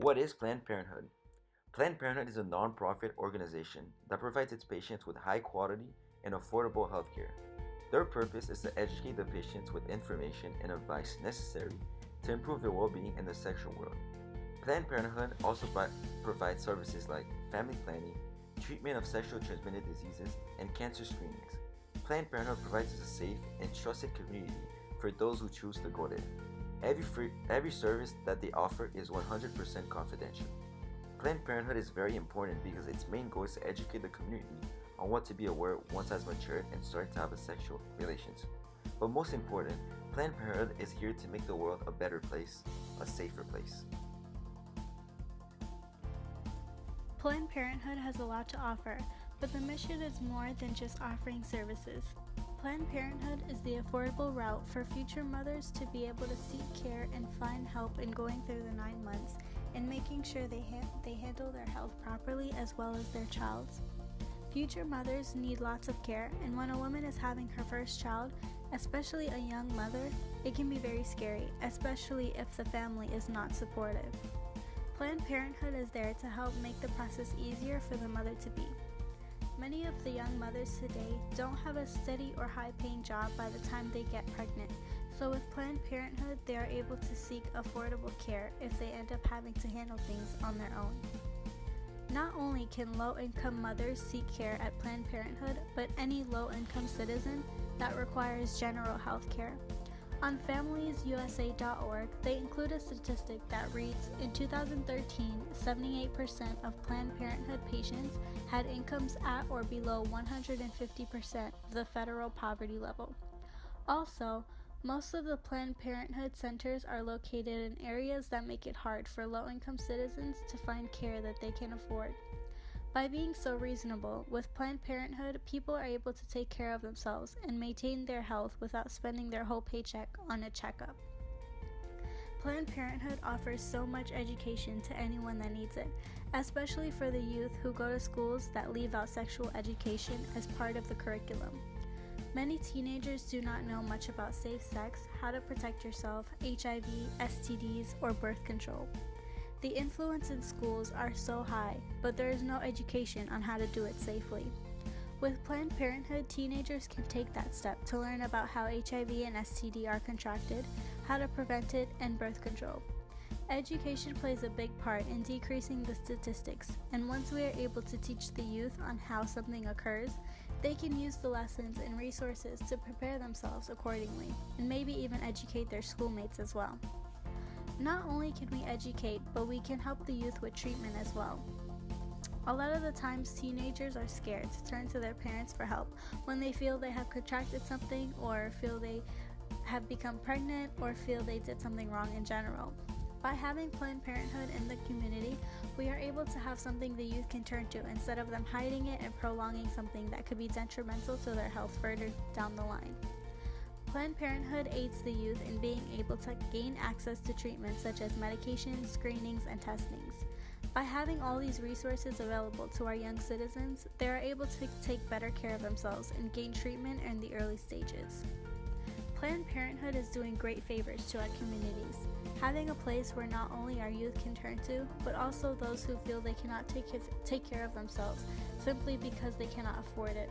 What is Planned Parenthood? Planned Parenthood is a non-profit organization that provides its patients with high quality and affordable health care. Their purpose is to educate the patients with information and advice necessary to improve their well-being in the sexual world. Planned Parenthood also provides services like family planning, treatment of sexually transmitted diseases, and cancer screenings. Planned Parenthood provides us a safe and trusted community for those who choose to go there. Every service that they offer is 100% confidential. Planned Parenthood is very important because its main goal is to educate the community on what to be aware once has matured and starting to have a sexual relations. But most important, Planned Parenthood is here to make the world a better place, a safer place. Planned Parenthood has a lot to offer, but the mission is more than just offering services. Planned Parenthood is the affordable route for future mothers to be able to seek care and find help in going through the 9 months and making sure they handle their health properly as well as their child's. Future mothers need lots of care, and when a woman is having her first child, especially a young mother, it can be very scary, especially if the family is not supportive. Planned Parenthood is there to help make the process easier for the mother-to-be. Many of the young mothers today don't have a steady or high-paying job by the time they get pregnant, so with Planned Parenthood, they are able to seek affordable care if they end up having to handle things on their own. Not only can low-income mothers seek care at Planned Parenthood, but any low-income citizen that requires general health care. On FamiliesUSA.org, they include a statistic that reads, in 2013, 78% of Planned Parenthood patients had incomes at or below 150% of the federal poverty level. Also, most of the Planned Parenthood centers are located in areas that make it hard for low-income citizens to find care that they can afford. By being so reasonable, with Planned Parenthood, people are able to take care of themselves and maintain their health without spending their whole paycheck on a checkup. Planned Parenthood offers so much education to anyone that needs it, especially for the youth who go to schools that leave out sexual education as part of the curriculum. Many teenagers do not know much about safe sex, how to protect yourself, HIV, STDs, or birth control. The influence in schools are so high, but there is no education on how to do it safely. With Planned Parenthood, teenagers can take that step to learn about how HIV and STD are contracted, how to prevent it, and birth control. Education plays a big part in decreasing the statistics, and once we are able to teach the youth on how something occurs, they can use the lessons and resources to prepare themselves accordingly, and maybe even educate their schoolmates as well. Not only can we educate, but we can help the youth with treatment as well. A lot of the times, teenagers are scared to turn to their parents for help when they feel they have contracted something, or feel they have become pregnant, or feel they did something wrong in general. By having Planned Parenthood in the community, we are able to have something the youth can turn to instead of them hiding it and prolonging something that could be detrimental to their health further down the line. Planned Parenthood aids the youth in being able to gain access to treatments such as medications, screenings, and testings. By having all these resources available to our young citizens, they are able to take better care of themselves and gain treatment in the early stages. Planned Parenthood is doing great favors to our communities, having a place where not only our youth can turn to, but also those who feel they cannot take care of themselves simply because they cannot afford it.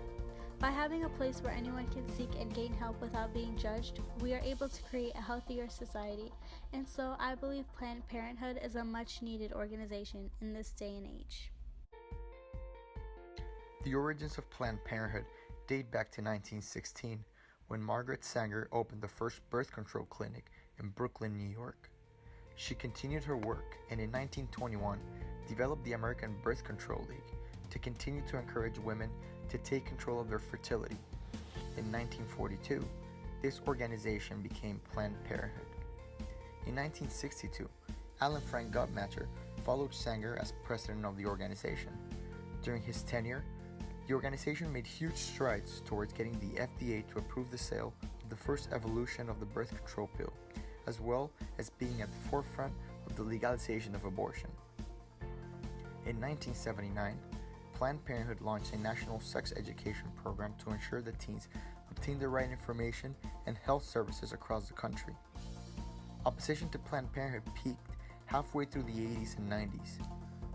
By having a place where anyone can seek and gain help without being judged, we are able to create a healthier society, and so I believe Planned Parenthood is a much-needed organization in this day and age. The origins of Planned Parenthood date back to 1916, when Margaret Sanger opened the first birth control clinic in Brooklyn, New York. She continued her work and in 1921 developed the American Birth Control League to continue to encourage women to take control of their fertility. In 1942, this organization became Planned Parenthood. In 1962, Alan Frank Guttmacher followed Sanger as president of the organization. During his tenure, the organization made huge strides towards getting the FDA to approve the sale of the first evolution of the birth control pill, as well as being at the forefront of the legalization of abortion. In 1979, Planned Parenthood launched a national sex education program to ensure that teens obtain the right information and health services across the country. Opposition to Planned Parenthood peaked halfway through the 80s and 90s,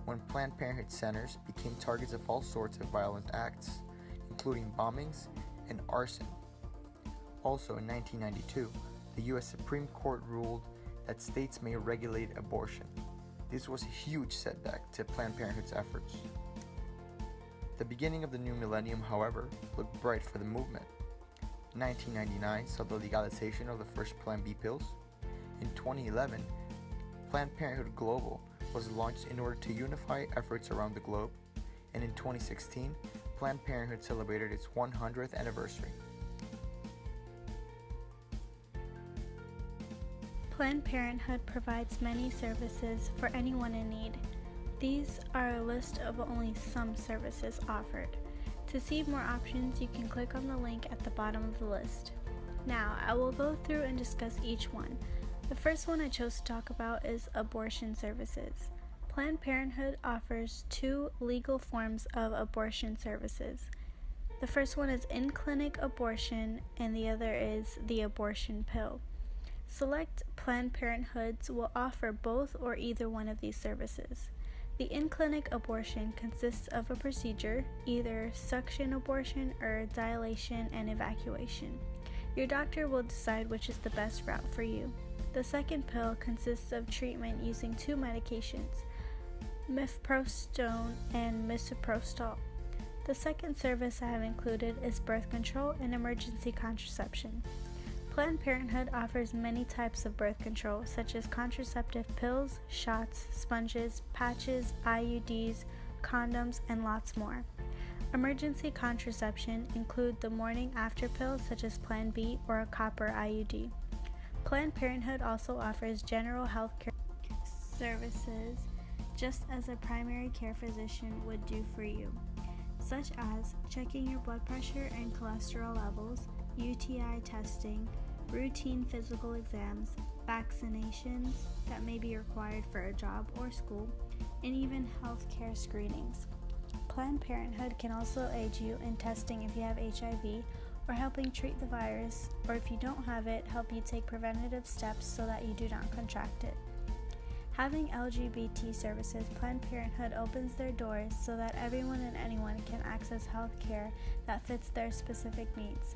when Planned Parenthood centers became targets of all sorts of violent acts, including bombings and arson. Also in 1992, the U.S. Supreme Court ruled that states may regulate abortion. This was a huge setback to Planned Parenthood's efforts. The beginning of the new millennium, however, looked bright for the movement. 1999 saw the legalization of the first Plan B pills. In 2011, Planned Parenthood Global was launched in order to unify efforts around the globe, and in 2016, Planned Parenthood celebrated its 100th anniversary. Planned Parenthood provides many services for anyone in need. These are a list of only some services offered. To see more options, you can click on the link at the bottom of the list. Now, I will go through and discuss each one. The first one I chose to talk about is abortion services. Planned Parenthood offers two legal forms of abortion services. The first one is in-clinic abortion, and the other is the abortion pill. Select Planned Parenthoods will offer both or either one of these services. The in-clinic abortion consists of a procedure, either suction abortion or dilation and evacuation. Your doctor will decide which is the best route for you. The second pill consists of treatment using two medications, mifepristone and misoprostol. The second service I have included is birth control and emergency contraception. Planned Parenthood offers many types of birth control, such as contraceptive pills, shots, sponges, patches, IUDs, condoms, and lots more. Emergency contraception include the morning after pills such as Plan B or a copper IUD. Planned Parenthood also offers general health care services, just as a primary care physician would do for you, such as checking your blood pressure and cholesterol levels, UTI testing, routine physical exams, vaccinations that may be required for a job or school, and even health care screenings. Planned Parenthood can also aid you in testing if you have HIV or helping treat the virus, or if you don't have it, help you take preventative steps so that you do not contract it. Having LGBT services, Planned Parenthood opens their doors so that everyone and anyone can access health care that fits their specific needs.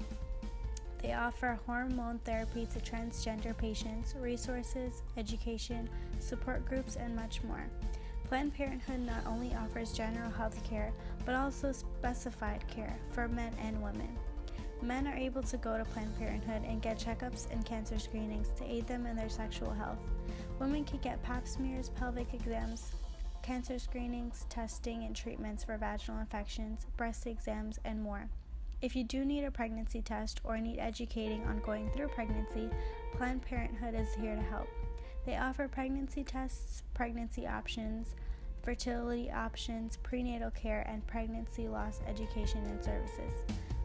They offer hormone therapy to transgender patients, resources, education, support groups, and much more. Planned Parenthood not only offers general health care, but also specified care for men and women. Men are able to go to Planned Parenthood and get checkups and cancer screenings to aid them in their sexual health. Women can get pap smears, pelvic exams, cancer screenings, testing, and treatments for vaginal infections, breast exams, and more. If you do need a pregnancy test or need educating on going through pregnancy, Planned Parenthood is here to help. They offer pregnancy tests, pregnancy options, fertility options, prenatal care, and pregnancy loss education and services.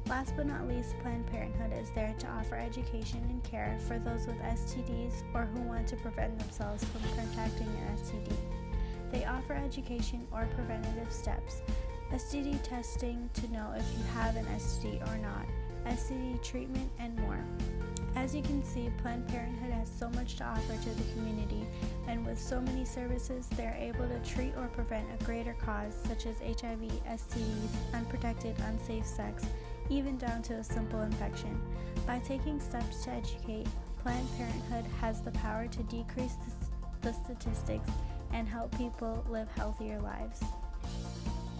Last but not least, Planned Parenthood is there to offer education and care for those with STDs or who want to prevent themselves from contracting an STD. They offer education or preventative steps, STD testing to know if you have an STD or not, STD treatment, and more. As you can see, Planned Parenthood has so much to offer to the community, and with so many services, they are able to treat or prevent a greater cause such as HIV, STDs, unprotected, unsafe sex, even down to a simple infection. By taking steps to educate, Planned Parenthood has the power to decrease the statistics and help people live healthier lives.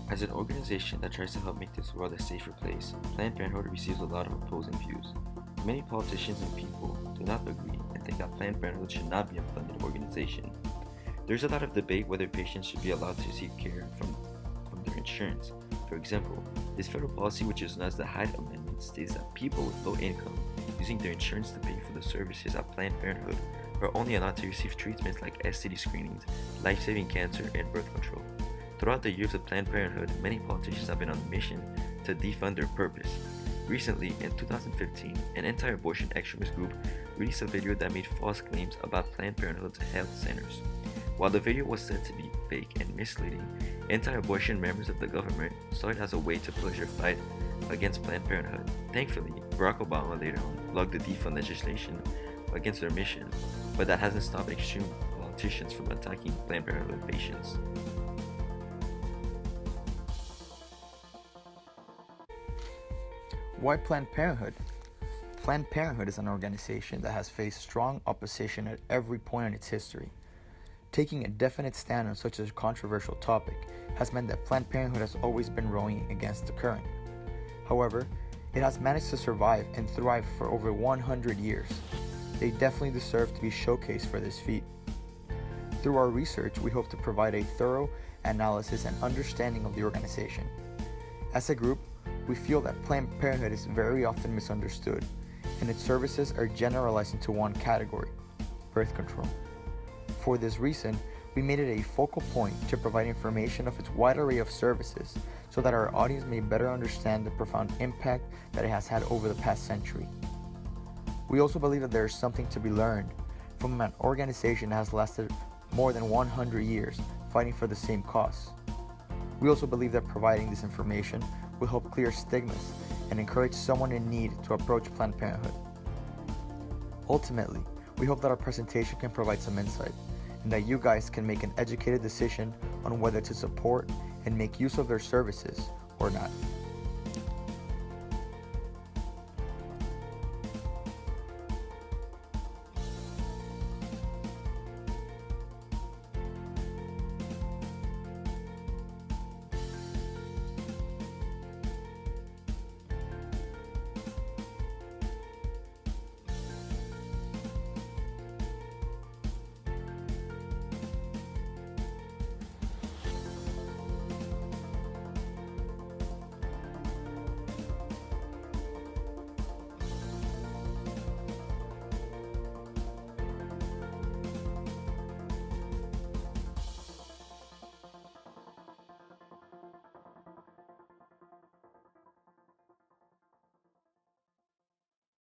As an organization that tries to help make this world a safer place, Planned Parenthood receives a lot of opposing views. Many politicians and people do not agree and think that Planned Parenthood should not be a funded organization. There's a lot of debate whether patients should be allowed to seek care from their insurance. For example, this federal policy, which is known as the Hyde Amendment, states that people with low income using their insurance to pay for the services at Planned Parenthood are only allowed to receive treatments like STD screenings, life-saving cancer, and birth control. Throughout the years of Planned Parenthood, many politicians have been on a mission to defund their purpose. Recently, in 2015, an anti-abortion extremist group released a video that made false claims about Planned Parenthood's health centers. While the video was said to be fake and misleading, anti-abortion members of the government saw it as a way to push their fight against Planned Parenthood. Thankfully, Barack Obama later on blocked the defund legislation against their mission, but that hasn't stopped extreme politicians from attacking Planned Parenthood patients. Why Planned Parenthood? Planned Parenthood is an organization that has faced strong opposition at every point in its history. Taking a definite stand on such a controversial topic has meant that Planned Parenthood has always been rowing against the current. However, it has managed to survive and thrive for over 100 years. They definitely deserve to be showcased for this feat. Through our research, we hope to provide a thorough analysis and understanding of the organization. As a group, we feel that Planned Parenthood is very often misunderstood, and its services are generalized into one category: birth control. For this reason, we made it a focal point to provide information of its wide array of services so that our audience may better understand the profound impact that it has had over the past century. We also believe that there is something to be learned from an organization that has lasted more than 100 years fighting for the same cause. We also believe that providing this information will help clear stigmas and encourage someone in need to approach Planned Parenthood. Ultimately, we hope that our presentation can provide some insight, and that you guys can make an educated decision on whether to support and make use of their services or not.